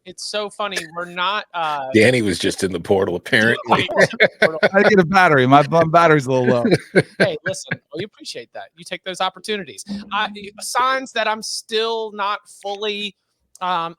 It's so funny. We're not. Danny was just in the portal, apparently. I get a battery. My battery's a little low. Hey, listen, we appreciate that. You take those opportunities. Signs that I'm still not fully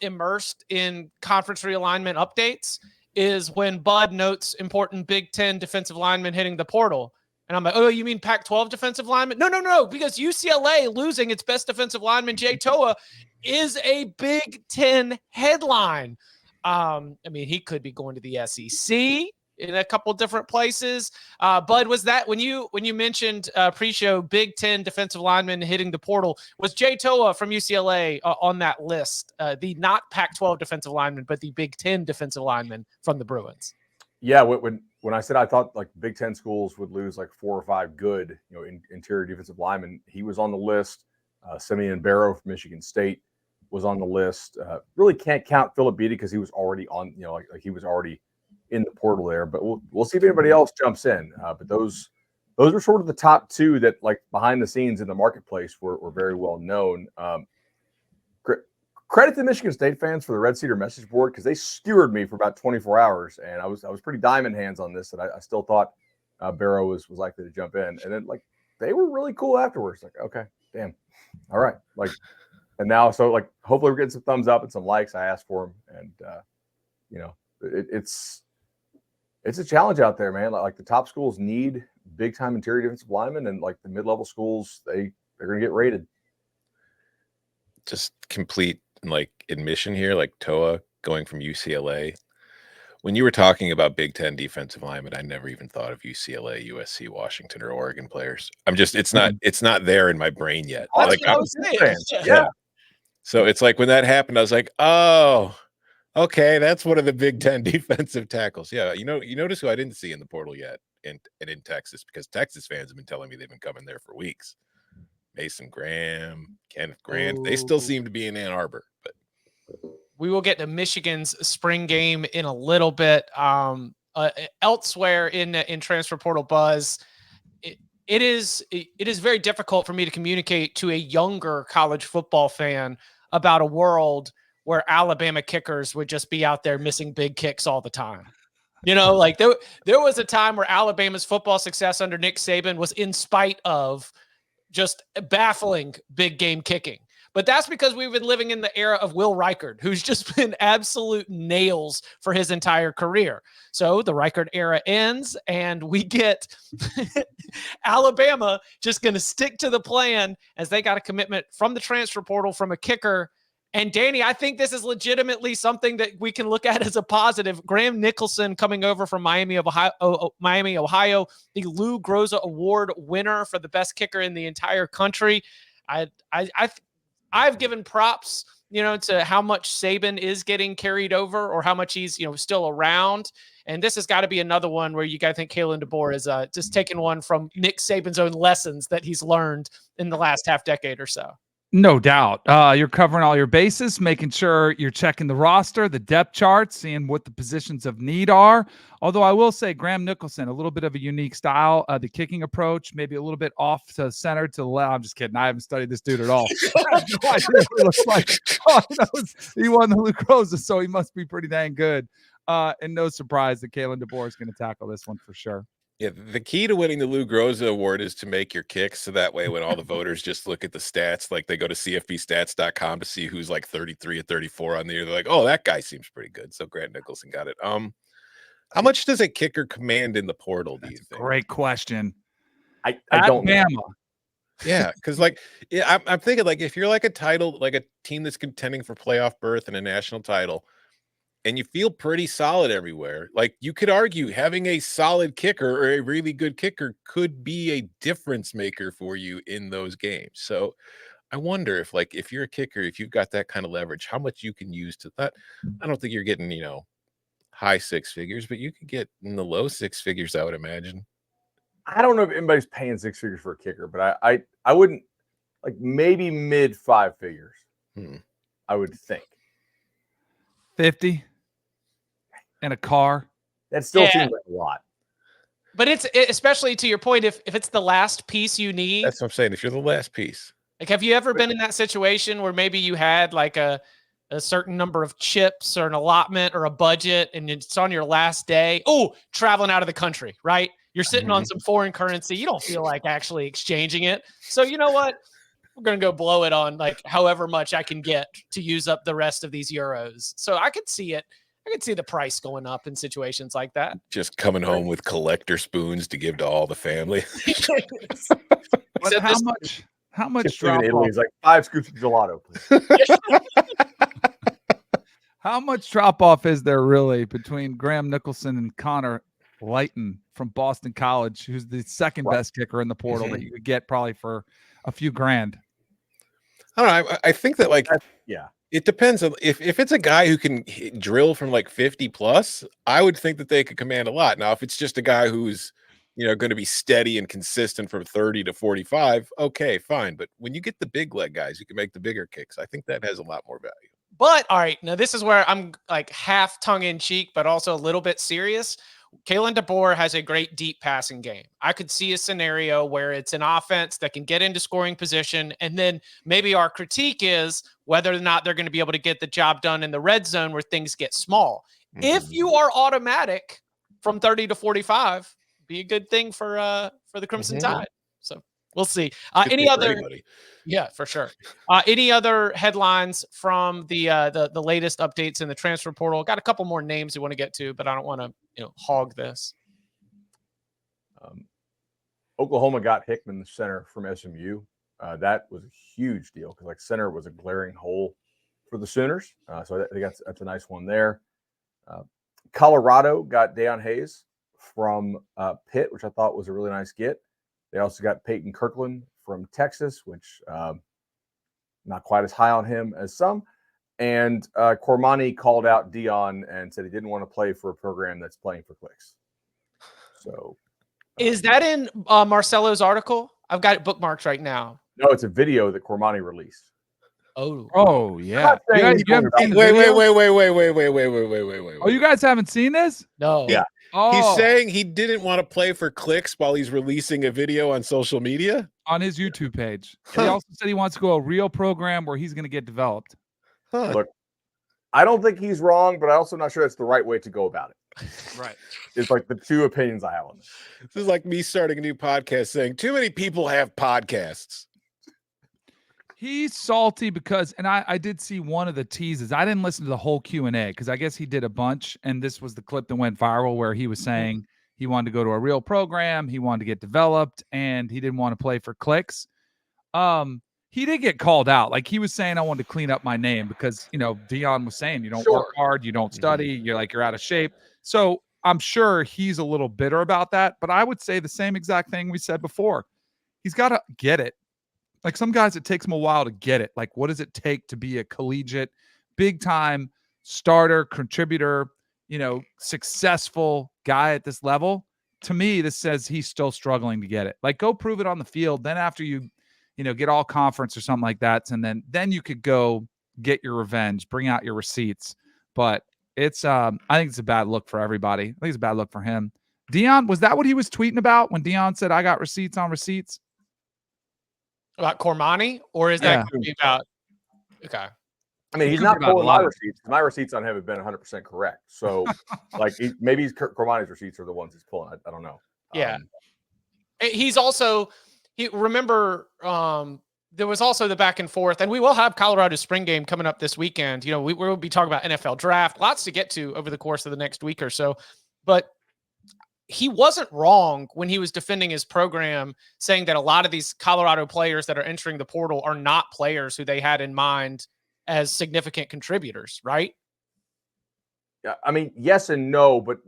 immersed in conference realignment updates is when Bud notes important Big Ten defensive linemen hitting the portal. And I'm like, oh, you mean Pac-12 defensive lineman? No, because UCLA losing its best defensive lineman, Jay Toia, is a Big Ten headline. I mean, he could be going to the SEC in a couple different places. Bud, was that when you mentioned pre-show Big Ten defensive lineman hitting the portal, was Jay Toia from UCLA on that list? The not Pac-12 defensive lineman, but the Big Ten defensive lineman from the Bruins. Yeah, when I said I thought like Big Ten schools would lose like 4 or 5 good, interior defensive linemen, he was on the list. Simeon Barrow from Michigan State was on the list. Really can't count Philip Beatty because he was already on, like he was already in the portal there. But we'll see if anybody else jumps in. But those were sort of the top 2 that, like, behind the scenes in the marketplace were very well known. Credit to Michigan State fans for the Red Cedar message board, because they skewered me for about 24 hours, and I was pretty diamond hands on this, and I still thought Barrow was likely to jump in, and then, like, they were really cool afterwards. Like, okay, damn, all right, like, and now, so, like, hopefully we're getting some thumbs up and some likes. I asked for them, and it's a challenge out there, man. Like the top schools need big time interior defensive linemen, and like the mid-level schools, they're gonna get rated. Just complete like admission here, like Toia going from UCLA. When you were talking about Big Ten defensive linemen, I never even thought of UCLA, USC, Washington, or Oregon players. It's not there in my brain yet. Like, I was saying. Yeah. So it's like when that happened, I was like, oh, okay, that's one of the Big Ten defensive tackles. Yeah, you notice who I didn't see in the portal yet, and in Texas, because Texas fans have been telling me they've been coming there for weeks. Mason Graham, Kenneth Grant, they still seem to be in Ann Arbor. But we will get to Michigan's spring game in a little bit. Elsewhere in transfer portal buzz, it is very difficult for me to communicate to a younger college football fan about a world where Alabama kickers would just be out there missing big kicks all the time. Like there was a time where Alabama's football success under Nick Saban was in spite of just baffling big game kicking. But that's because we've been living in the era of Will Reichard, who's just been absolute nails for his entire career. So the Reichard era ends, and we get Alabama just going to stick to the plan as they got a commitment from the transfer portal from a kicker. And Danny, I think this is legitimately something that we can look at as a positive. Graham Nicholson coming over from Miami, Ohio, the Lou Groza Award winner for the best kicker in the entire country. I've given props, to how much Saban is getting carried over or how much he's, still around. And this has got to be another one where you got to think Kalen DeBoer is just taking one from Nick Saban's own lessons that he's learned in the last half decade or so. No doubt. You're covering all your bases, making sure you're checking the roster, the depth chart, seeing what the positions of need are. Although I will say Graham Nicholson, a little bit of a unique style, the kicking approach, maybe a little bit off to center to the left. I'm just kidding. I haven't studied this dude at all. I have no idea what he looks like. He won the Luke Rosa, so he must be pretty dang good. And no surprise that Kalen DeBoer is going to tackle this one for sure. Yeah, the key to winning the Lou Groza Award is to make your kicks, so that way when all the voters just look at the stats, like they go to cfbstats.com to see who's like 33 or 34 on the year, they're like, oh, that guy seems pretty good. So Grant Nicholson got it. How much does a kicker command in the portal, do you think? Great question. I don't know. Yeah, because I'm thinking, like, if you're like a team that's contending for playoff berth and a national title, and you feel pretty solid everywhere, like you could argue having a solid kicker or a really good kicker could be a difference maker for you in those games. So I wonder if you're a kicker, if you've got that kind of leverage, how much you can use to that. I don't think you're getting, high 6 figures, but you could get in the low 6 figures, I would imagine. I don't know if anybody's paying 6 figures for a kicker, but I wouldn't, like, maybe mid 5 figures. I would think 50 and a car. That still seems like a lot. But it's especially to your point, if it's the last piece you need. That's what I'm saying. If you're the last piece. Like, have you ever been in that situation where maybe you had like a a certain number of chips or an allotment or a budget, and it's on your last day. Oh, traveling out of the country, right? You're sitting on some foreign currency. You don't feel like actually exchanging it. So you know what? We're going to go blow it on like however much I can get to use up the rest of these euros. So I could see it. I could see the price going up in situations like that. Just coming home with collector spoons to give to all the family. But how much drop in Italy off? is like 5 scoops of gelato, please. How much drop off is there really between Graham Nicholson and Connor Lighton from Boston College, who's the second best kicker in the portal that you could get probably for a few grand? I don't know. I think that like, Yeah, it depends on if it's a guy who can drill from like 50 plus, I would think that they could command a lot. Now, if it's just a guy who's, going to be steady and consistent from 30 to 45, okay, fine. But when you get the big leg guys, you can make the bigger kicks. I think that has a lot more value. But all right, now this is where I'm like half tongue in cheek, but also a little bit serious. Kalen DeBoer has a great deep passing game. I could see a scenario where it's an offense that can get into scoring position. And then maybe our critique is whether or not they're going to be able to get the job done in the red zone where things get small. If you are automatic from 30 to 45, be a good thing for the Crimson Tide. So we'll see. Any other? Yeah, for sure. Any other headlines from the latest updates in the transfer portal? Got a couple more names we want to get to, but I don't want to hog this. Oklahoma got Hickman, the center from SMU. That was a huge deal because like center was a glaring hole for the Sooners. So I think that's a nice one there. Colorado got Dayon Hayes from Pitt, which I thought was a really nice get. They also got Peyton Kirkland from Texas, which not quite as high on him as some. And Cormani called out Dion and said he didn't want to play for a program that's playing for clicks. So is that in Marcelo's article? I've got it bookmarked right now. No, it's a video that Cormani released. Oh yeah. Wait. Oh, you guys haven't seen this? No. Yeah. Oh. He's saying he didn't want to play for clicks while he's releasing a video on social media on his YouTube page. He also said he wants to go a real program where he's going to get developed. Look, I don't think he's wrong, but I'm also not sure that's the right way to go about it. Right. It's like the two opinions I have on this. This is like me starting a new podcast saying too many people have podcasts. He's salty because, and I did see one of the teases. I didn't listen to the whole Q&A because I guess he did a bunch, and this was the clip that went viral where he was saying he wanted to go to a real program, he wanted to get developed, and he didn't want to play for clicks. He did get called out. Like he was saying, I wanted to clean up my name because, Dion was saying you don't work hard, you don't study, you're out of shape. So I'm sure he's a little bitter about that, but I would say the same exact thing we said before. He's got to get it. Like some guys, it takes them a while to get it. Like, what does it take to be a collegiate, big-time starter, contributor, successful guy at this level? To me, this says he's still struggling to get it. Like, go prove it on the field. Then after you get all conference or something like that, and then you could go get your revenge, bring out your receipts. But it's, I think it's a bad look for everybody. I think it's a bad look for him. Dion, was that what he was tweeting about when Dion said, I got receipts on receipts? About Cormani, or is that going to be about? Okay. I mean, he's not pulling my receipts. My receipts on him have been 100% correct. So, maybe Cormani's receipts are the ones he's pulling. I don't know. Yeah. He's also remember there was also the back and forth, and we will have Colorado's spring game coming up this weekend. We will be talking about NFL draft, lots to get to over the course of the next week or so, but he wasn't wrong when he was defending his program, saying that a lot of these Colorado players that are entering the portal are not players who they had in mind as significant contributors, right? Yeah, I mean, yes and no, but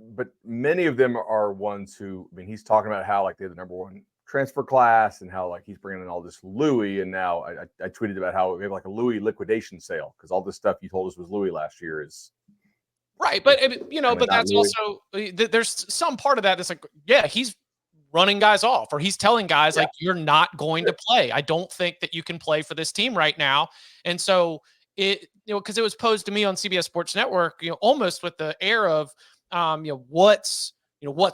many of them are ones who, he's talking about how they're the number one transfer class and how he's bringing in all this Louis, and now I tweeted about how we have a Louis liquidation sale because all this stuff you told us was Louis last year is. Right. But, but that's also, there's some part of that that's he's running guys off, or he's telling guys you're not going to play. I don't think that you can play for this team right now. And so because it was posed to me on CBS Sports Network, almost with the air of, what's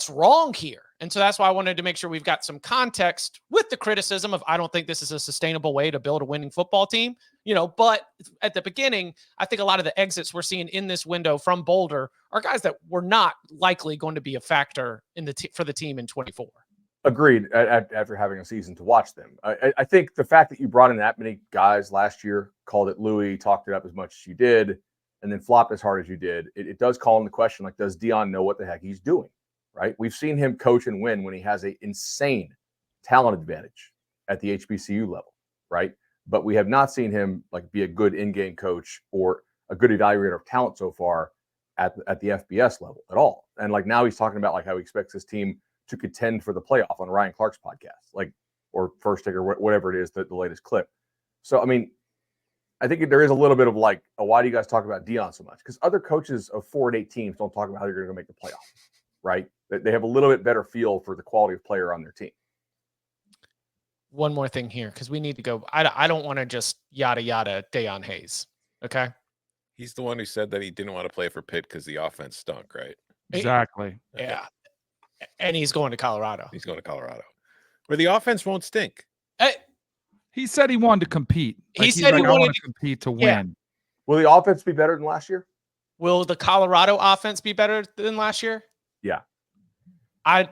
wrong here. And so that's why I wanted to make sure we've got some context with the criticism of, I don't think this is a sustainable way to build a winning football team, but at the beginning, I think a lot of the exits we're seeing in this window from Boulder are guys that were not likely going to be a factor in for the team in 24. Agreed. After having a season to watch them, I think the fact that you brought in that many guys last year, called it Louis, talked it up as much as you did, and then flopped as hard as you did, it does call into question, like, does Dayon know what the heck he's doing? Right? We've seen him coach and win when he has an insane talent advantage at the HBCU level, right? But we have not seen him like be a good in-game coach or a good evaluator of talent so far at the FBS level at all. And like now he's talking about like how he expects his team to contend for the playoff on Ryan Clark's podcast, like, or First Take or whatever it is, the latest clip. So, I mean, I think there is a little bit of like, why do you guys talk about Dayon so much? Because other coaches of 4-8 teams don't talk about how they're going to make the playoff, right? They have a little bit better feel for the quality of player on their team. One more thing here, because we need to go. I don't want to just yada yada Dayon Hayes. Okay. He's the one who said that he didn't want to play for Pitt because the offense stunk, right? Exactly. Yeah. And he's going to Colorado. He's going to Colorado, where the offense won't stink. He said he wanted to compete. He said he wanted to compete to win. Will the offense be better than last year? Will the Colorado offense be better than last year? Yeah. I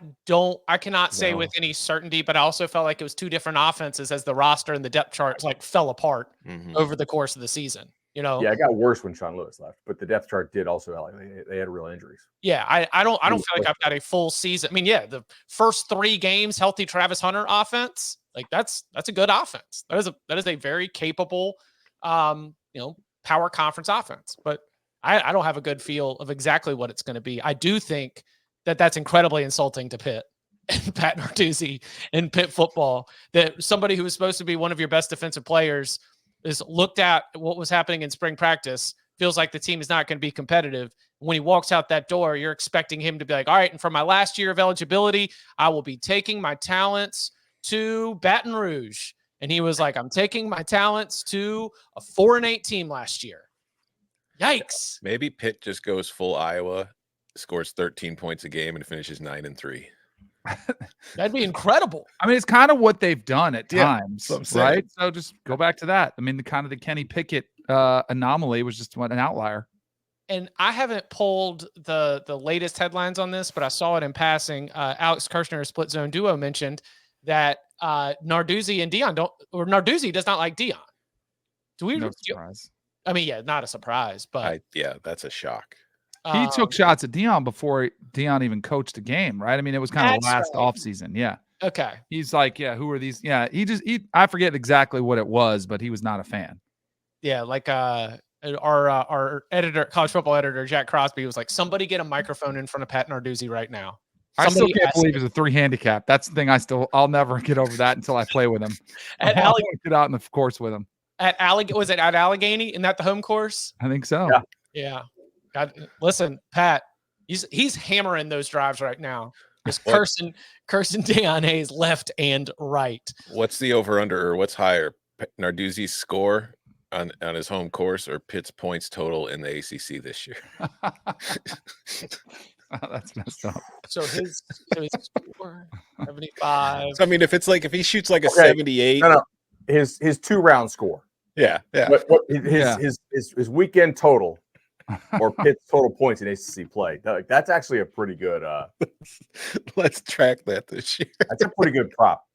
cannot say with any certainty, but I also felt like it was two different offenses as the roster and the depth charts like fell apart over the course of the season. Yeah, it got worse when Sean Lewis left, but the depth chart did also. They had real injuries. Yeah, I don't feel like I've got a full season. I mean, yeah, the first 3 games, healthy Travis Hunter offense, like that's a good offense. That is a very capable, power conference offense. But I don't have a good feel of exactly what it's going to be. I do think that's incredibly insulting to Pitt and Pat Narduzzi and Pitt football, that somebody who was supposed to be one of your best defensive players is looked at what was happening in spring practice, feels like the team is not going to be competitive. When he walks out that door, you're expecting him to be like, all right, and for my last year of eligibility, I will be taking my talents to Baton Rouge. And he was like, I'm taking my talents to a 4-8 team last year. Yikes. Maybe Pitt just goes full Iowa, scores 13 points a game, and finishes 9-3. That'd be incredible. I mean, it's kind of what they've done at times, right? Saying. So just go back to that. I mean, the Kenny Pickett anomaly was just an outlier. And I haven't pulled the latest headlines on this, but I saw it in passing. Alex Kirshner, Split Zone Duo, mentioned that Narduzzi and Dayon Narduzzi does not like Dayon. Do we? No surprise. I mean, yeah, not a surprise, but that's a shock. He took shots at Dayon before Dayon even coached a game, right? I mean, it was kind of last offseason. Yeah. Okay. He's like, yeah, who are these? Yeah. I forget exactly what it was, but he was not a fan. Yeah. Like our editor, college football editor, Jack Crosby, was like, somebody get a microphone in front of Pat Narduzzi right now. I still can't believe it's a 3 handicap. That's the thing. I'll never get over that until I play with him. I'll get out in the course with him. Was it at Allegheny? Isn't that the home course? I think so. Yeah. God, listen, Pat, he's hammering those drives right now. Just cursing Dayon Hayes left and right. What's the over/under, or what's higher, Narduzzi's score on his home course, or Pitt's points total in the ACC this year? That's messed up. So his score 75. So, I mean, if he shoots like a 78, his 2-round score. Yeah. His weekend total. Or Pitt's total points in ACC play. That's actually a pretty good. Let's track that this year. That's a pretty good prop.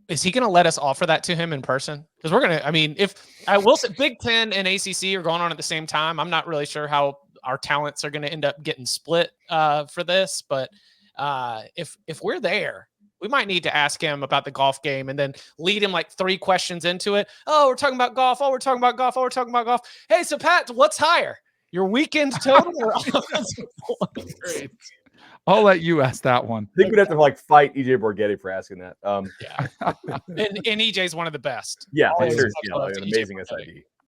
Is he going to let us offer that to him in person? Because we're going to. I mean, if I will say, Big Ten and ACC are going on at the same time. I'm not really sure how our talents are going to end up getting split for this, but if we're there, we might need to ask him about the golf game and then lead him like 3 questions into it. Oh, we're talking about golf. Oh, we're talking about golf. Oh, we're talking about golf. Hey, so Pat, what's higher? Your weekend total or offensive points? I'll let you ask that one. I think we'd have to fight EJ Borghetti for asking that. Yeah. and EJ's one of the best. Yeah, Always an amazing SID.